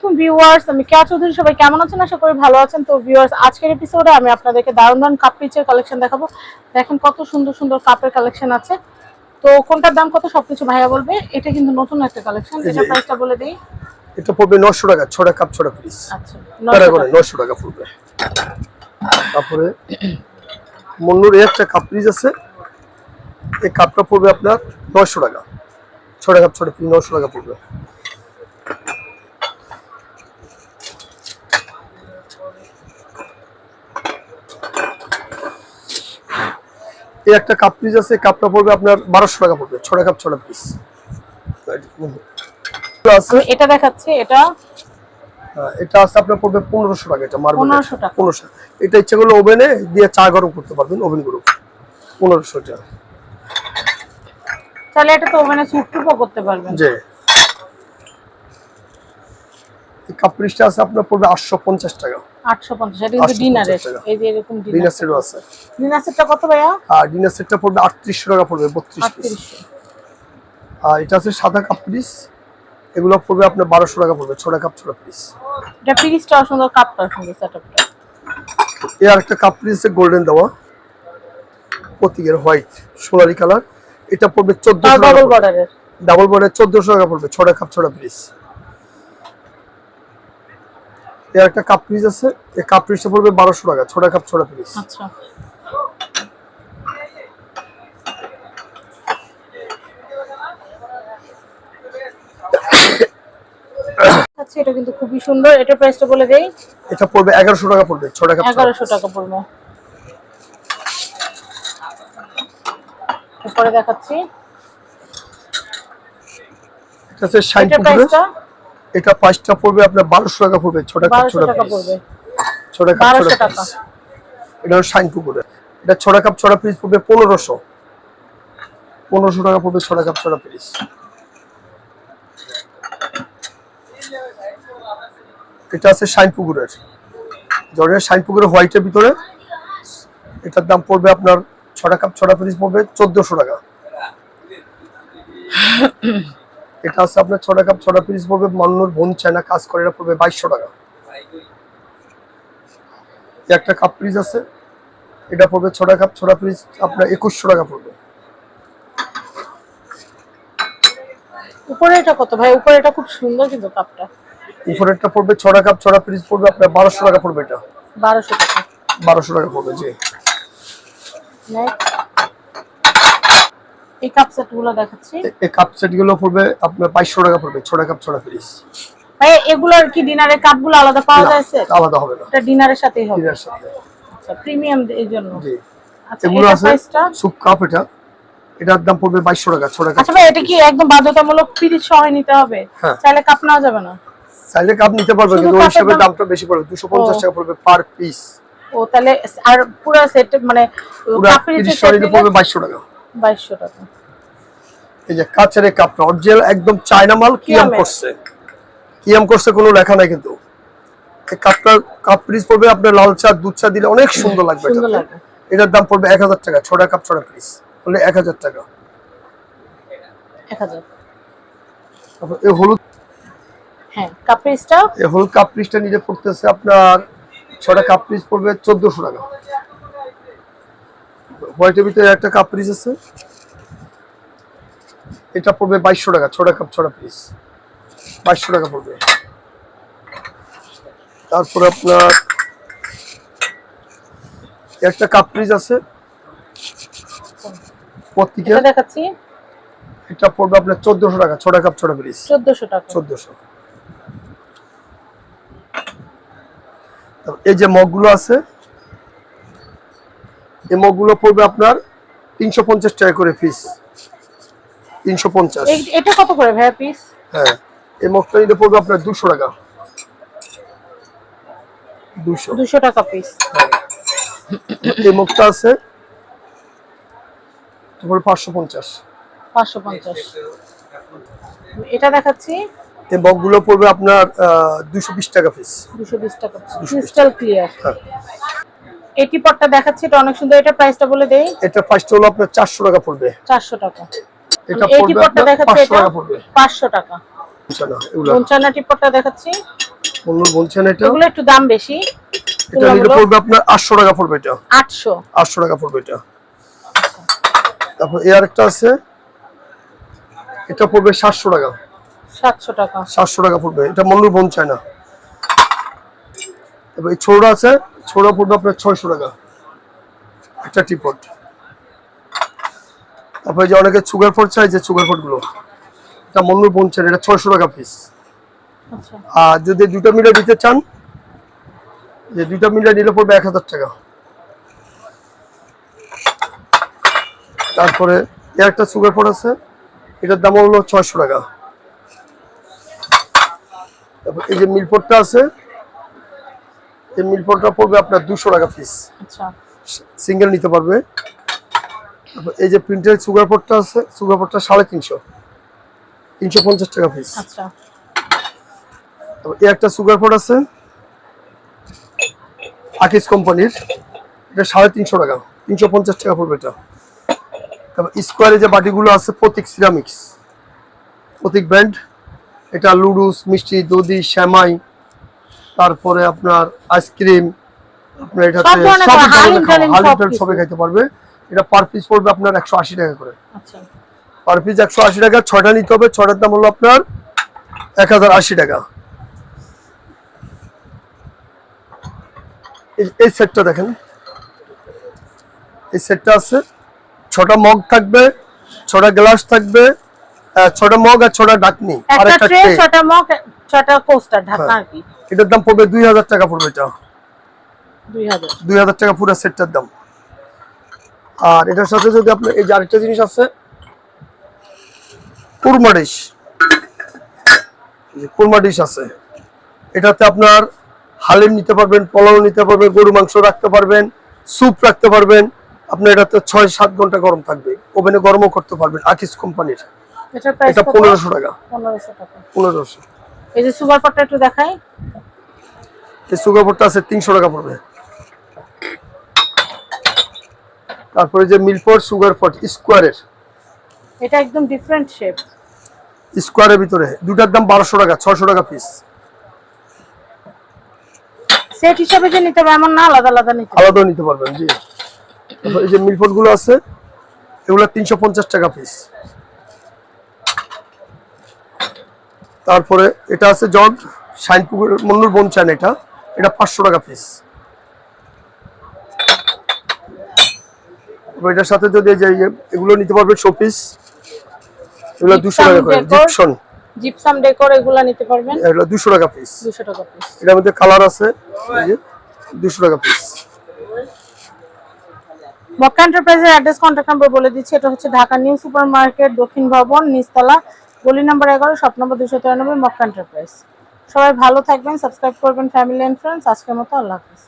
আলাইকুম ভিউয়ার্স, আমি কেয়া চৌধুরী। সবাই কেমন আছেন? আশা করি ভালো আছেন। তো ভিউয়ার্স, আজকের এপিসোডে আমি আপনাদেরকে দারুণ দারুণ কাপ পিচের কালেকশন দেখাবো। দেখেন কত সুন্দর সুন্দর কাপের কালেকশন আছে। তো কোনটার দাম কত সবকিছু ভাইয়া বলবে। এটা কিন্তু নতুন একটা কালেকশন। এটা প্রাইসটা বলে দেই। এটা পড়বে 900 টাকা, 6টা কাপ 6টা পিস। আচ্ছা, 900 টাকা পড়বে। তারপরে মন্নুর একটা কাপ পিস আছে, এই কাপটা পড়বে আপনার 900 টাকা, 6টা কাপ 6টা পিস 900 টাকা পড়বে। এই একটা কাপ পিস আছে, কাপটা পড়বে আপনার 1200 টাকা পড়বে, 6টা কাপ 6টা পিস আছে। এটা দেখাচ্ছি, এটা আছে আপনার পড়বে 1500 টাকা। এটা মার্বেল 1500 টাকা। 1500। এটা ইচ্ছা করলে ওভেনে দিয়ে চা গরম করতে পারবেন, ওভেন গরম 1500 টাকা। তাহলে এটা তো ওভেনে স্যুপ করতে পারবেন। জি। এই কাপ পিসটা আছে আপনার পড়বে 850 টাকা। 850। এটা কিন্তু ডিনারের। এই যে এরকম ডিনার সেটও আছে। ডিনার সেটটা কত ভাইয়া? আর ডিনার সেটটা পড়বে 3800 টাকা পড়বে, 32 পিস। আর এটা আছে সাদা কাপ পিস, এগুলো পড়বে আপনার 1200 টাকা পড়বে, 6টা কাপ 6টা পিস। এটা পিসটা সুন্দর, কাপটা সুন্দর, সেটআপটা। এই আরেকটা কাপ পিসে গোল্ডেন দেওয়া, প্রতীকের হোয়াইট সোনালী কালার। এটা পড়বে 1400 টাকা। ডাবল বর্ডারের। ডাবল বর্ডার 1400 টাকা পড়বে, 6টা কাপ 6টা পিস। এই আরেকটা কাপ পিস আছে, এই কাপ পিসটা পড়বে 1200 টাকা, 6টা কাপ 6টা পিস। আচ্ছা, আচ্ছা, এটা কিন্তু খুবই সুন্দর। এটা প্রাইসটা বলে দেই। এটা পড়বে 1100 টাকা পড়বে, 6টা কাপ 1100 টাকা পড়বে। এরপরে দেখাচ্ছি, এটা আছে শাইন পুকুরের। এটা প্রাইসটা পড়বে আপনার 1200 টাকা পড়বে, 6টা কাপ 6টা পিস পড়বে, 6টা কাপ 6টা পিস। এটা শাইন পুকুরের। এটা 6টা কাপ 6টা পিস পড়বে 1500 টাকা পড়বে, 6টা কাপ 6টা পিস। এটা আছে শাইন পুকুরের, জর্জের শাইন পুকুরের হোয়াইটের ভিতরে। এটার দাম পড়বে আপনার 6টা কাপ 6টা পিস পড়বে 1400 টাকা। এটা আছে আপনার 6টা কাপ 6টা পিস পড়বে মন্নুর বোন চায়না কাজ করে, এটা পড়বে 2200 টাকা। একটা কাপ পিস আছে, এটা পড়বে 6টা কাপ 6টা পিস আপনার 2100 টাকা পড়বে। উপরে এটা কত ভাই? উপরে এটা খুব সুন্দর কিন্তু কাপটা। উপরেরটা পড়বে 6টা কাপ 6টা পিস পড়বে আপনার 1200 টাকা পড়বে। এটা 1200 টাকা। 1200 টাকা পড়বে। জি। এই কাপ সেটগুলো দেখাচ্ছি। এই কাপ সেটগুলো পড়বে আপনার 2200 টাকা পড়বে, 6টা কাপ 6টা পিস। ভাই এগুলোর কি ডিনারের কাপগুলো আলাদা পাওয়া যায়? স্যার আলাদা হবে না, এটা ডিনারের সাথেই হবে। ডিনারের সাথে। আচ্ছা, প্রিমিয়াম এর জন্য। জি। আচ্ছা, এগুলো এটা আছে প্রাইসটা সুপ কাপ। এটার দাম পড়বে 2200 টাকা, 6টা কাপ। আচ্ছা ভাই, এটা কি একদম বাধ্যতামূলক পিস সহ নিতে হবে? চাইলে কাপ নেওয়া যাবে না? চাইলে কাপ নিতে পারবে, কিন্তু ওই হিসাবে দামটা বেশি পড়বে, 250 টাকা পড়বে পার পিস। ও, তাহলে আর পুরো সেট মানে কাপের সেট পড়বে 2200 টাকা। 2200 টাকা। এই যে কাচের কাপটা অরিজিনাল একদম চায়না মাল, কিয়াম করছে, কোনো লেখা নাই কিন্তু। এই কাপটা কাপ পিস পড়বে আপনার লাল চা দুধ চা দিলে অনেক সুন্দর লাগবে। এটার দাম পড়বে 1000 টাকা, 6টা কাপ 6টা পিস বলে 1000 টাকা। 1000। তারপর এই হলুদ, হ্যাঁ, কাপ পিসটা, এই হলুদ কাপ পিসটা নিচে পড়তেছে আপনার 6টা কাপ পিস পড়বে 1400 টাকা। হোয়াইটের ভিতরে একটা কাপ পিস আছে, এটা পড়বে 2200 টাকা, 6টা কাপ 6টা পিস 2200 টাকা পড়বে। তারপর আপনার একটা কাপ পিস আছে প্রত্যেকটা দেখাচ্ছি। এটা পড়বে আপনার 1400 টাকা, 6টা কাপ 6টা পিস 1400 টাকা। 1400। এই যে মগগুলো আছে, এই মগগুলো পড়বে আপনার 350 টাকা করে পিস, 350। এটা কত করে ভাইয়া পিস? হ্যাঁ, এই মগটা নিতে পড়বে আপনার 200 টাকা, 200 টাকা পিস। এই মগটা আছে তারপরে 550। এটা দেখাচ্ছি। এই মগগুলো পড়বে আপনার 220 টাকা পিস, 220 টাকা ক্রিস্টাল ক্লিয়ার। এই টিপটটা দেখাচ্ছি, এটা অনেক সুন্দর। এটা প্রাইসটা বলে দেই। এটা ফার্স্ট হলো আপনার 400 টাকা পড়বে, 400 টাকা। এটা এই পড়বে টিপটটা দেখাচ্ছি, 500 এটা টাকা পড়বে, 500 টাকা। বঞ্চানা এগুলো বঞ্চানা টিপটটা দেখাচ্ছি, মন্নুর বঞ্চানা এটা এগুলো একটু দাম বেশি, এটা নিলে পড়বে আপনার 800 টাকা পড়বে এটা 800 টাকা পড়বে এটা। তারপর এর একটা আছে, এটা পড়বে 700 টাকা 700 টাকা পড়বে, এটা মন্নুর বঞ্চানা। তারপর এই ছোড়া আছে, ছোড়া পড়বে আপনার 600 টাকা একটা টিপট। তারপরে যে অনেকে সুগার ফোর্ট চাই, যে সুগার ফোর্ট গুলো, এটা মন্নুর বঞ্চানা, এটা 600 টাকা পিস। আচ্ছা, আর যদি দুটো মিলে দিতে চান, যে দুটো মিলে নিলে পড়বে 1000 টাকা। তারপরে এর একটা সুগার ফোর্ট আছে, এটার দাম হলো 600 টাকা। তারপর এই যে মিলপটটা আছে, এই মিলপটটা পড়বে আপনার 200 টাকা পিস, আচ্ছা, সিঙ্গেল নিতে পারবে। তারপর এই যে প্রিন্টের সুগার পটটা আছে, সুগার পটটা 350, 350 টাকা পিস। আচ্ছা, তারপর এই একটা সুগার পট আছে আকিস কোম্পানির, এটা 350 টাকা, 350 টাকা পড়বে এটা। তারপর স্কোয়ারে যে বাটিগুলো আছে প্রতীক সিরামিক্স, প্রতীক ব্র্যান্ড, এটা লুডুস, মিষ্টি, দধি, শ্যামাই, তারপরে আপনার আইসক্রিম, আপনার এটাতে সব ধরনের সব হালিম ধরনের টালিম হালিম সব টালিম কিছু। সবাই খাইতে পারবে। এটা পার পিস পড়বে আপনার 180 টাকা করে, আচ্ছা, পার পিস 180 টাকা। 6টা নিতে হবে, 6টার দাম হলো আপনার 1080 টাকা। এই সেটটা দেখেন, এই সেটটা আছে, 6টা মগ থাকবে, 6টা গ্লাস থাকবে, 6টা মগ আর 6টা ঢাকনি আর একটা একটা ট্রে, ট্রে। 6টা মগ, 6টা কোস্টার ঢাকা আর কি। এটার দাম পড়বে 2000 টাকা পড়বে, এটা 2000 টাকা পুরো সেটটার দাম। আর এটার সাথে যদি আপনার এই যে আরেকটা জিনিস আছে, কুরমা ডিশ, কুরমা ডিশ আছে, এটাতে আপনার হালিম নিতে পারবেন, পোলাও নিতে পারবেন, গরু মাংস রাখতে পারবেন, স্যুপ রাখতে পারবেন। আপনার এটাতে 6-7 ঘন্টা গরম থাকবে, ওভেনে গরমও করতে পারবেন। আকিস কোম্পানির, এটার প্রাইস এটা 1500 টাকা, 1500 টাকা। 1500। এই যে সুগার পটটা একটু দেখাই, এই সুগার পটটা আছে 300 টাকা পড়বে। তারপরে যে মিল্কপট সুগার পট স্কোয়ারের, এটা একদম ডিফারেন্ট শেপ, স্কোয়ারের ভিতরে, দুটার দাম 1200 টাকা, 600 টাকা পিস। সেট হিসাবে যে নিতে হবে এমন না, আলাদা আলাদা নিতে হবে। আলাদা নিতে পারবেন, জি। তারপর এই যে মিল্কপট গুলো আছে, এগুলো 350 টাকা পিস। তারপরে এটা আছে জগ, শাইনপুকুর মন্নুর বঞ্চান, এটা 500 টাকা পিস। এটার সাথে যদি এই যে এগুলো নিতে পারবে শোপিস, এগুলো 200 টাকা করে। জিপসাম ডেকোর এগুলা নিতে পারবেন, এগুলো 200 টাকা পিস। 200 টাকা পিস। এটার মধ্যে কালার আছে, এই যে 200 টাকা পিস। মক্কা এন্টারপ্রাইজের অ্যাড্রেস, কন্টাক্ট নাম্বার বলে দিচ্ছি। এটা হচ্ছে ঢাকা নিউ সুপার মার্কেট, দক্ষিণ ভবন, নিচতলা, গলি number 11, shop number 293, Mecca enterprise. সবাই ভালো থাকবেন, সাবস্ক্রাইব করবেন ফ্যামিলি এন্ড ফ্রেন্ডস। আজকের মতো আল্লাহ হাফেজ।